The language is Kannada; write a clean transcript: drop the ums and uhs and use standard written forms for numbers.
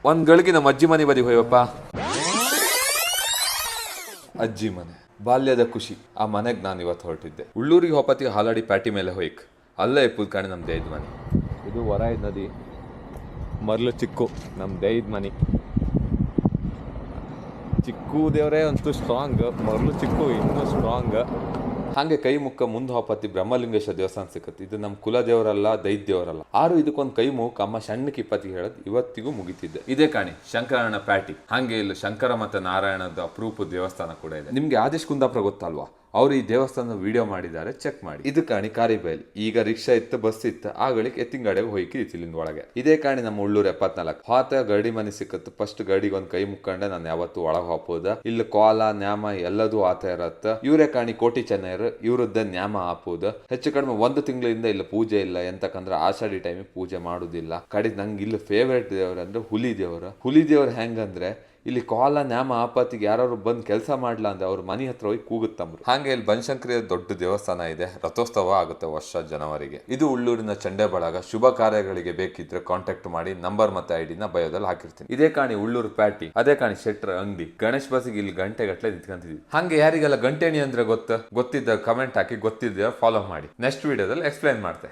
ಒಂದ್ ಗಳಿಗೆ ನಮ್ಮ ಅಜ್ಜಿ ಮನೆ ಬದಿ ಹೋಯ್ವಪ್ಪ. ಅಜ್ಜಿ ಮನೆ ಬಾಲ್ಯದ ಖುಷಿ. ಆ ಮನೆಗೆ ನಾನು ಇವತ್ತು ಹೊರಟಿದ್ದೆ. ಉಳ್ಳೂರಿಗೆ ಹೋಪತ್ತಿಗೆ ಹಾಲಾಡಿ ಪ್ಯಾಟಿ ಮೇಲೆ ಹೋಯ್ಕ್ ಅಲ್ಲೇ ಇಪ್ಪುದ್ ಕಾಣಿ ನಮ್ಮ ದೇಯ್ದ ಮನೆ. ಇದು ವರಾಯ್ ನದಿ, ಮರ್ಲು ಚಿಕ್ಕು ನಮ್ಮ ದೇಯ್ದ ಮನೆ. ಚಿಕ್ಕು ದೇವರೇ ಅಂತೂ ಸ್ಟ್ರಾಂಗ್, ಮರ್ಲು ಚಿಕ್ಕು ಇನ್ನೂ ಸ್ಟ್ರಾಂಗ್. ಹಾಗೆ ಕೈ ಮುಕ್ಕ ಮುಂದೆ ಹೋಪತ್ತಿ ಬ್ರಹ್ಮಲಿಂಗೇಶ್ವರ ದೇವಸ್ಥಾನ ಸಿಕ್ಕತ್ತೆ. ಇದು ನಮ್ಮ ಕುಲ ದೇವರಲ್ಲ, ದೈತ್ಯ ದೇವರಲ್ಲ. ಆರು ಇದಕ್ಕೊಂದು ಕೈ ಮುಕ್ ಅಮ್ಮ ಸಣ್ಣಕ್ಕೆ ಇಪ್ಪತ್ತಿಗೆ ಹೇಳದ್ ಇವತ್ತಿಗೂ ಮುಗಿತಿದ್ದೆ. ಇದೇ ಕಾಣಿ ಶಂಕರಣ್ಣ ಪ್ಯಾಟಿ. ಹಾಗೆ ಇಲ್ಲಿ ಶಂಕರ ಮತ್ತೆ ನಾರಾಯಣದ ಅಪರೂಪದ ದೇವಸ್ಥಾನ ಕೂಡ ಇದೆ. ನಿಮ್ಗೆ ಆದೇಶ್ ಕುಂದಾಪುರ ಗೊತ್ತಲ್ವಾ? ಅವ್ರು ಈ ದೇವಸ್ಥಾನದ ವಿಡಿಯೋ ಮಾಡಿದ್ದಾರೆ, ಚೆಕ್ ಮಾಡಿ. ಇದು ಕಾಣಿ ಕಾರಿಬೈಲ್. ಈಗ ರಿಕ್ಷಾ ಇತ್ತು, ಬಸ್ ಇತ್ತು, ಆಗಳಿಗೆ ಎತ್ತಿನಗಾಡಿಗೆ ಹೋಯ್ಕಿ ಇಲ್ಲಿಂದ ಒಳಗೆ. ಇದೇ ಕಾಣಿ ನಮ್ಮ ಉಳ್ಳೂರು 74 ಹಾತ ಗಡಿ ಮನೆ ಸಿಕ್ಕತ್ತು. ಫಸ್ಟ್ ಗಡಿಗೆ ಒಂದ್ ಕೈ ಮುಕ್ಕೊಂಡೆ ನಾನು ಯಾವತ್ತು ಒಳಗೆ ಹಾಪೋದ. ಇಲ್ಲಿ ಕೋಲ ನ್ಯಾಮ ಎಲ್ಲದೂ ಆತ ಇರತ್ತ. ಇವರೇ ಕಾಣಿ ಕೋಟಿ ಚೆನ್ನೈರ್, ಇವ್ರದ್ದ ನ್ಯಾಮ ಹಾಪುದ. ಹೆಚ್ಚು ಕಡಿಮೆ 1 ತಿಂಗಳಿಂದ ಇಲ್ಲ ಪೂಜೆ ಇಲ್ಲ. ಎಂತಕಂದ್ರೆ ಆಷಾಢಿ ಟೈಮಿಗೆ ಪೂಜೆ ಮಾಡುದಿಲ್ಲ. ಕಡೆ ನಂಗೆ ಇಲ್ಲಿ ಫೇವ್ರೇಟ್ ದೇವ್ರ ಅಂದ್ರೆ ಹುಲಿ ದೇವ್ರ. ಹುಲಿ ದೇವ್ರ ಹೆಂಗಂದ್ರೆ ಇಲ್ಲಿ ಕೋಲ ನ್ಯಾಮ ಆಪತ್ತಿಗೆ ಯಾರು ಬಂದು ಕೆಲಸ ಮಾಡ್ಲಾ ಅಂದ್ರೆ ಅವ್ರ ಮನೆ ಹತ್ರ ಹೋಗಿ ಕೂಗುತ್ತಂಬ್ರು. ಹಾಗೆ ಇಲ್ಲಿ ಬನಶಂಕರಿಯ ದೊಡ್ಡ ದೇವಸ್ಥಾನ ಇದೆ. ರಥೋತ್ಸವ ಆಗುತ್ತೆ ವರ್ಷ ಜನವರಿಗೆ. ಇದು ಉಳ್ಳೂರಿನ ಚಂಡೆ ಬಳಗ. ಶುಭ ಕಾರ್ಯಗಳಿಗೆ ಬೇಕಿದ್ರೆ ಕಾಂಟ್ಯಾಕ್ಟ್ ಮಾಡಿ. ನಂಬರ್ ಮತ್ತೆ ಐಡಿನ ಬಯೋದಲ್ಲಿ ಹಾಕಿರ್ತೀನಿ. ಇದೇ ಕಾಣಿ ಉಳ್ಳೂರು ಪ್ಯಾಟಿ. ಅದೇ ಕಾಣಿ ಶೆಟ್ರ ಅಂಗಡಿ. ಗಣೇಶ್ ಬಸ್ಸಿಗೆ ಇಲ್ಲಿ ಗಂಟೆ ಗಟ್ಟಲೆ ನಿಂತ್ಕೊಂತಿದ್ವಿ. ಹಾಗೆ ಯಾರಿಗೆಲ್ಲ ಗಂಟೆಣಿ ಅಂದ್ರೆ ಗೊತ್ತಿದ್ದ ಕಮೆಂಟ್ ಹಾಕಿ, ಗೊತ್ತಿದ್ದ ಫಾಲೋ ಮಾಡಿ. ನೆಕ್ಸ್ಟ್ ವಿಡಿಯೋದಲ್ಲಿ ಎಕ್ಸ್ಪ್ಲೈನ್ ಮಾಡ್ತೆ.